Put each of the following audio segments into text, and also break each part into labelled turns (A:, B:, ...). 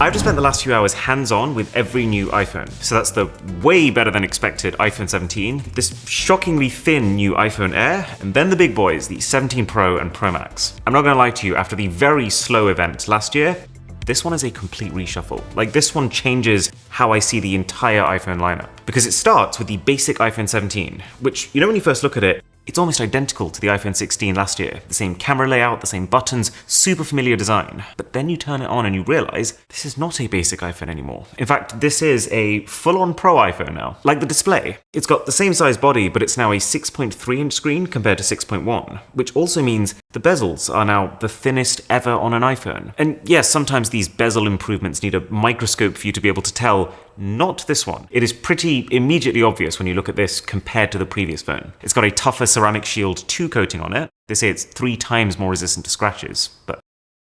A: I've just spent the last few hours hands-on with every new iPhone. So that's the way better than expected iPhone 17, this shockingly thin new iPhone Air, and then the big boys, the 17 Pro and Pro Max. I'm not gonna lie to you, after the very slow event last year, this one is a complete reshuffle. Like, this one changes how I see the entire iPhone lineup. Because it starts with the basic iPhone 17, which, you know, when you first look at it, it's almost identical to the iPhone 16 last year. The same camera layout, the same buttons, super familiar design. But then you turn it on and you realize this is not a basic iPhone anymore. In fact, this is a full-on Pro iPhone now. Like the display, it's got the same size body, but it's now a 6.3-inch screen compared to 6.1, which also means the bezels are now the thinnest ever on an iPhone. And yes, sometimes these bezel improvements need a microscope for you to be able to tell. Not this one. It is pretty immediately obvious when you look at this compared to the previous phone. It's got a tougher ceramic shield 2 coating on it. They say it's 3 times more resistant to scratches, but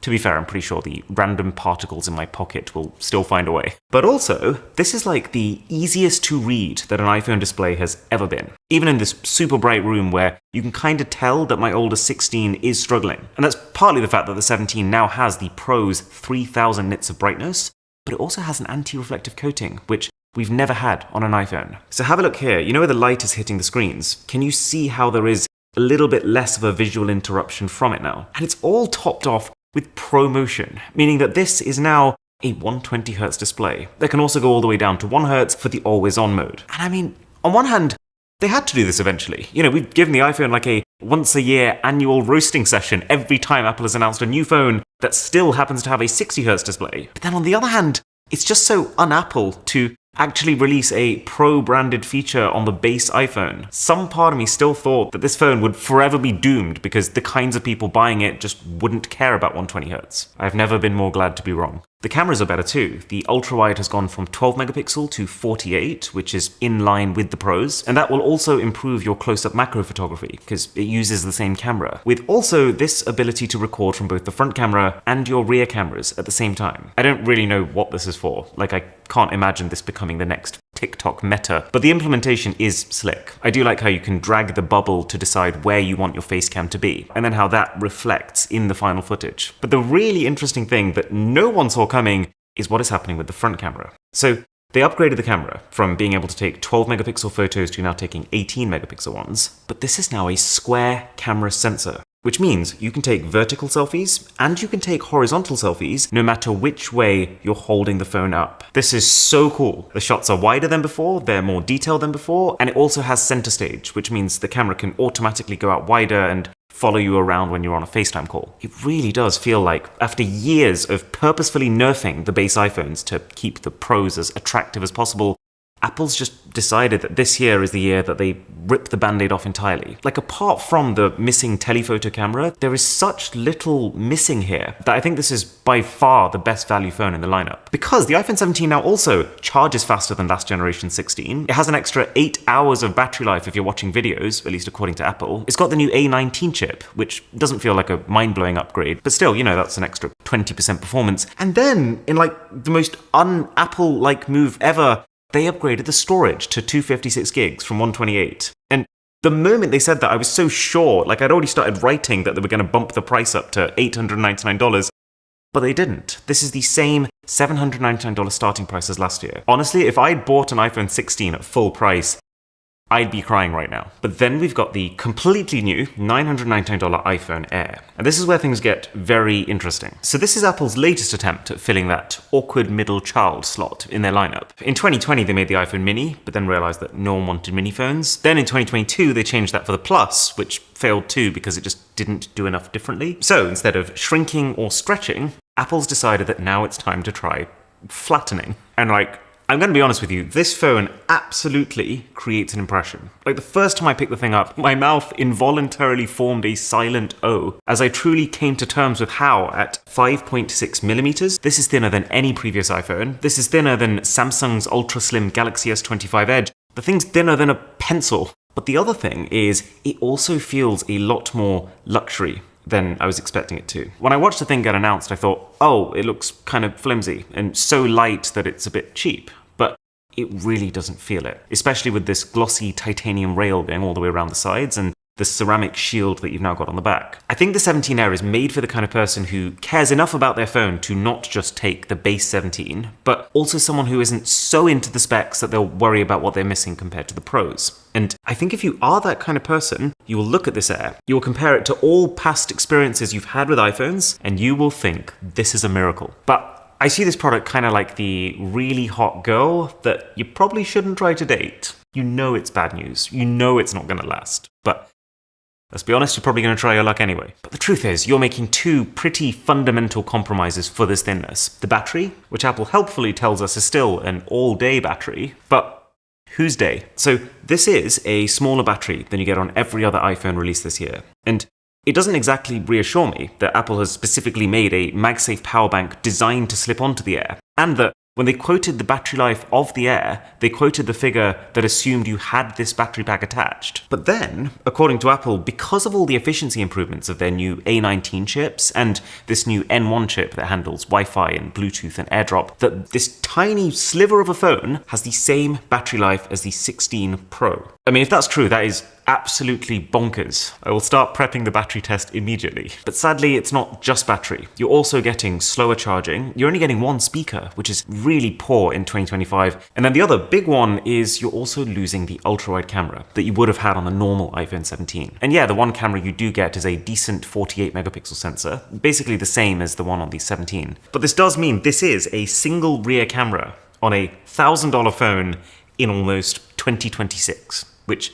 A: to be fair, I'm pretty sure the random particles in my pocket will still find a way. But also, this is like the easiest to read that an iPhone display has ever been. Even in this super bright room where you can kind of tell that my older 16 is struggling. And that's partly the fact that the 17 now has the Pro's 3000 nits of brightness, but it also has an anti-reflective coating, which we've never had on an iPhone. So have a look here. You know where the light is hitting the screens? Can you see how there is a little bit less of a visual interruption from it now? And it's all topped off with ProMotion, meaning that this is now a 120Hz display that can also go all the way down to 1Hz for the always-on mode. And I mean, on one hand, they had to do this eventually. You know, we've given the iPhone like a once-a-year annual roasting session every time Apple has announced a new phone that still happens to have a 60Hz display. But then on the other hand, it's just so un-Apple to actually release a Pro-branded feature on the base iPhone. Some part of me still thought that this phone would forever be doomed because the kinds of people buying it just wouldn't care about 120Hz. I've never been more glad to be wrong. The cameras are better too. The ultra-wide has gone from 12 megapixel to 48, which is in line with the Pros, and that will also improve your close-up macro photography because it uses the same camera, with also this ability to record from both the front camera and your rear cameras at the same time. I don't really know what this is for. Like, I can't imagine this becoming the next TikTok meta, but the implementation is slick. I do like how you can drag the bubble to decide where you want your face cam to be, and then how that reflects in the final footage. But the really interesting thing that no one saw coming is what is happening with the front camera. So they upgraded the camera from being able to take 12 megapixel photos to now taking 18 megapixel ones, but this is now a square camera sensor, which means you can take vertical selfies and you can take horizontal selfies no matter which way you're holding the phone up. This is so cool. The shots are wider than before, they're more detailed than before, and it also has center stage, which means the camera can automatically go out wider and follow you around when you're on a FaceTime call. It really does feel like, after years of purposefully nerfing the base iPhones to keep the Pros as attractive as possible, Apple's just decided that this year is the year that they rip the band-aid off entirely. Like, apart from the missing telephoto camera, there is such little missing here that I think this is by far the best value phone in the lineup. Because the iPhone 17 now also charges faster than last generation 16. It has an extra 8 hours of battery life if you're watching videos, at least according to Apple. It's got the new A19 chip, which doesn't feel like a mind-blowing upgrade, but still, you know, that's an extra 20% performance. And then, in like the most un-Apple-like move ever, they upgraded the storage to 256 gigs from 128. And the moment they said that, I was so sure, like I'd already started writing that they were going to bump the price up to $899, but they didn't. This is the same $799 starting price as last year. Honestly, if I'd bought an iPhone 16 at full price, I'd be crying right now. But then we've got the completely new $999 iPhone Air. And this is where things get very interesting. So this is Apple's latest attempt at filling that awkward middle child slot in their lineup. In 2020, they made the iPhone mini, but then realized that no one wanted mini phones. Then in 2022, they changed that for the Plus, which failed too because it just didn't do enough differently. So instead of shrinking or stretching, Apple's decided that now it's time to try flattening. And like, I'm going to be honest with you, this phone absolutely creates an impression. Like, the first time I picked the thing up, my mouth involuntarily formed a silent O as I truly came to terms with how, at 5.6 millimeters, this is thinner than any previous iPhone. This is thinner than Samsung's ultra-slim Galaxy S25 Edge. The thing's thinner than a pencil. But the other thing is, it also feels a lot more luxury than I was expecting it to. When I watched the thing get announced, I thought, oh, it looks kind of flimsy and so light that it's a bit cheap. But it really doesn't feel it, especially with this glossy titanium rail going all the way around the sides and the ceramic shield that you've now got on the back. I think the 17 Air is made for the kind of person who cares enough about their phone to not just take the base 17, but also someone who isn't so into the specs that they'll worry about what they're missing compared to the Pros. And I think if you are that kind of person, you will look at this Air, you will compare it to all past experiences you've had with iPhones, and you will think, this is a miracle. But I see this product kind of like the really hot girl that you probably shouldn't try to date. You know it's bad news. You know it's not going to last. But let's be honest, you're probably going to try your luck anyway. But the truth is, you're making two pretty fundamental compromises for this thinness. The battery, which Apple helpfully tells us is still an all-day battery, but whose day? So this is a smaller battery than you get on every other iPhone released this year. And it doesn't exactly reassure me that Apple has specifically made a MagSafe power bank designed to slip onto the Air, and that when they quoted the battery life of the Air, they quoted the figure that assumed you had this battery pack attached. But then, according to Apple, because of all the efficiency improvements of their new A19 chips and this new N1 chip that handles Wi-Fi and Bluetooth and AirDrop, that this tiny sliver of a phone has the same battery life as the 16 Pro. I mean, if that's true, that is absolutely bonkers. I will start prepping the battery test immediately. But sadly, it's not just battery. You're also getting slower charging. You're only getting one speaker, which is really poor in 2025. And then the other big one is you're also losing the ultra-wide camera that you would have had on the normal iPhone 17. And yeah, the one camera you do get is a decent 48 megapixel sensor, basically the same as the one on the 17. But this does mean this is a single rear camera on a $1,000 phone in almost 2026, which,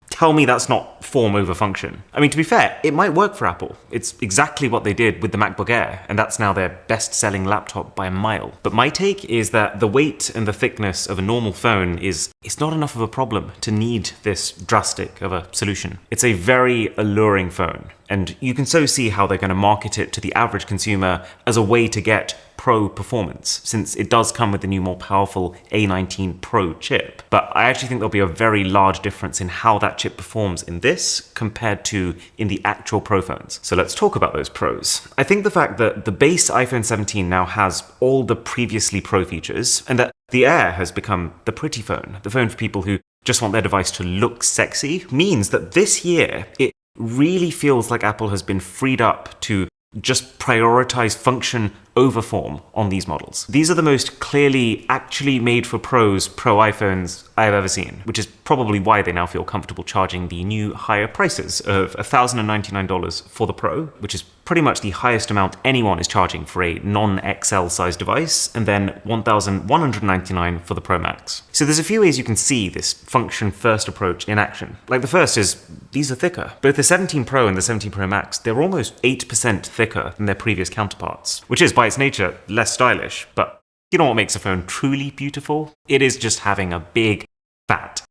A: tell me that's not form over function. I mean, to be fair, it might work for Apple. It's exactly what they did with the MacBook Air, and that's now their best-selling laptop by a mile. But my take is that the weight and the thickness of a normal phone is not enough of a problem to need this drastic of a solution. It's a very alluring phone, and you can so see how they're going to market it to the average consumer as a way to get Pro performance, since it does come with the new more powerful A19 Pro chip. But I actually think there'll be a very large difference in how that chip performs in this compared to in the actual Pro phones. So let's talk about those pros. I think the fact that the base iPhone 17 now has all the previously Pro features, and that the Air has become the pretty phone, the phone for people who just want their device to look sexy, means that this year it really feels like Apple has been freed up to just prioritize function over form on these models. These are the most clearly actually made for pros Pro iPhones I have ever seen, which is probably why they now feel comfortable charging the new higher prices of $1,099 for the Pro, which is pretty much the highest amount anyone is charging for a non-XL size device, and then $1,199 for the Pro Max. So there's a few ways you can see this function-first approach in action. Like the first is, these are thicker. Both the 17 Pro and the 17 Pro Max, they're almost 8% thicker than their previous counterparts, which is by its nature less stylish, but you know what makes a phone truly beautiful? It is just having a big, fat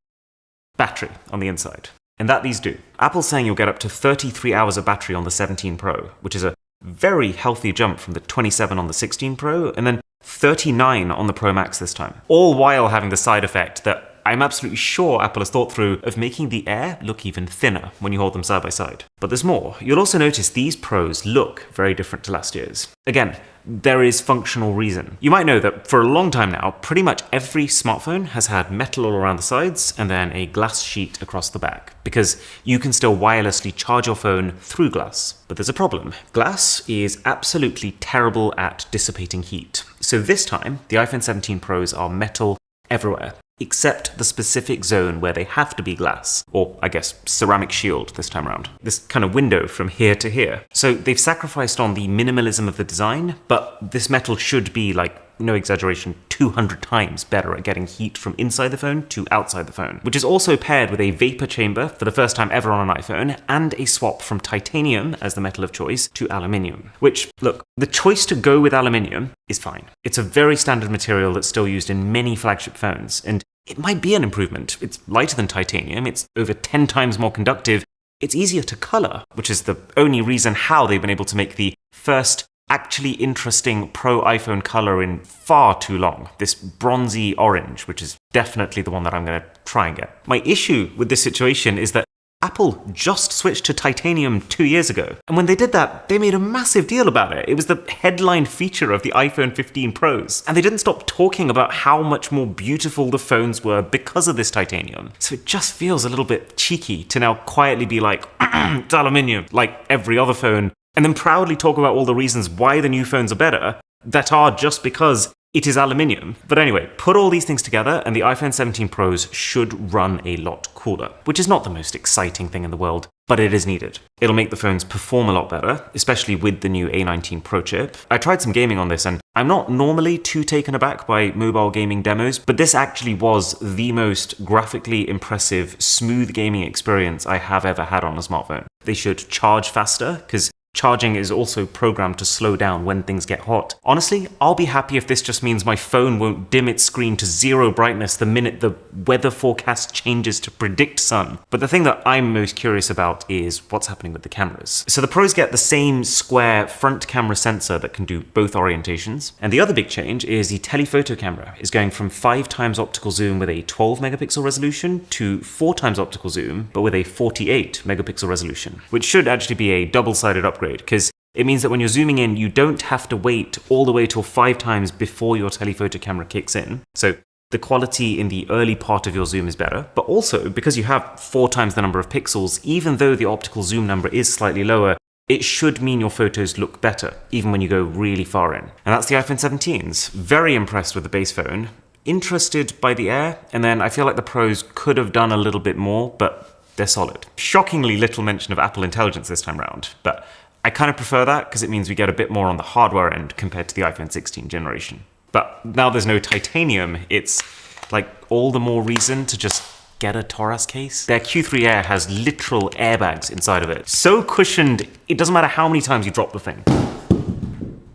A: battery on the inside. And that these do. Apple's saying you'll get up to 33 hours of battery on the 17 Pro, which is a very healthy jump from the 27 on the 16 Pro, and then 39 on the Pro Max this time. All while having the side effect that I'm absolutely sure Apple has thought through of making the Air look even thinner when you hold them side by side. But there's more. You'll also notice these Pros look very different to last year's. Again, there is functional reason. You might know that for a long time now, pretty much every smartphone has had metal all around the sides and then a glass sheet across the back, because you can still wirelessly charge your phone through glass. But there's a problem. Glass is absolutely terrible at dissipating heat. So this time, the iPhone 17 Pros are metal everywhere, except the specific zone where they have to be glass, or I guess ceramic shield this time around. This kind of window from here to here. So they've sacrificed on the minimalism of the design, but this metal should be, like, no exaggeration, 200 times better at getting heat from inside the phone to outside the phone, which is also paired with a vapor chamber for the first time ever on an iPhone, and a swap from titanium as the metal of choice to aluminium. Which, look, the choice to go with aluminium is fine. It's a very standard material that's still used in many flagship phones, and it might be an improvement. It's lighter than titanium, it's over 10 times more conductive, it's easier to color, which is the only reason how they've been able to make the first actually interesting Pro iPhone color in far too long. This bronzy orange, which is definitely the one that I'm going to try and get. My issue with this situation is that Apple just switched to titanium 2 years ago. And when they did that, they made a massive deal about it. It was the headline feature of the iPhone 15 Pros. And they didn't stop talking about how much more beautiful the phones were because of this titanium. So it just feels a little bit cheeky to now quietly be like, it's aluminium, like every other phone, and then proudly talk about all the reasons why the new phones are better that are just because it is aluminium. But anyway, put all these things together and the iPhone 17 Pros should run a lot cooler, which is not the most exciting thing in the world, but it is needed. It'll make the phones perform a lot better, especially with the new A19 Pro chip. I tried some gaming on this and I'm not normally too taken aback by mobile gaming demos, but this actually was the most graphically impressive, smooth gaming experience I have ever had on a smartphone. They should charge faster, because charging is also programmed to slow down when things get hot. Honestly, I'll be happy if this just means my phone won't dim its screen to 0 brightness the minute the weather forecast changes to predict sun. But the thing that I'm most curious about is what's happening with the cameras. So the Pros get the same square front camera sensor that can do both orientations. And the other big change is the telephoto camera is going from 5 times optical zoom with a 12 megapixel resolution to 4 times optical zoom, but with a 48 megapixel resolution, which should actually be a double-sided upgrade, because it means that when you're zooming in, you don't have to wait all the way till 5 times before your telephoto camera kicks in. So the quality in the early part of your zoom is better, but also because you have 4 times the number of pixels, even though the optical zoom number is slightly lower, it should mean your photos look better, even when you go really far in. And that's the iPhone 17s. Very impressed with the base phone, interested by the Air, and then I feel like the Pros could have done a little bit more, but they're solid. Shockingly little mention of Apple Intelligence this time around, but I kind of prefer that because it means we get a bit more on the hardware end compared to the iPhone 16 generation. But now there's no titanium, it's like all the more reason to just get a Taurus case. Their Q3 Air has literal airbags inside of it. So cushioned, it doesn't matter how many times you drop the thing.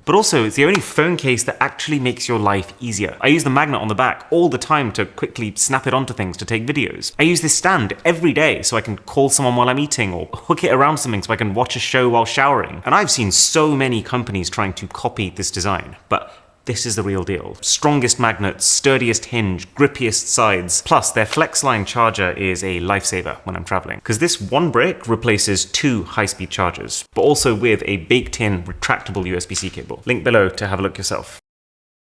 A: But also, it's the only phone case that actually makes your life easier. I use the magnet on the back all the time to quickly snap it onto things to take videos. I use this stand every day so I can call someone while I'm eating or hook it around something so I can watch a show while showering. And I've seen so many companies trying to copy this design, but this is the real deal. Strongest magnets, sturdiest hinge, grippiest sides. Plus, their FlexLine charger is a lifesaver when I'm traveling, because this one brick replaces 2 high-speed chargers, but also with a baked-in retractable USB-C cable. Link below to have a look yourself.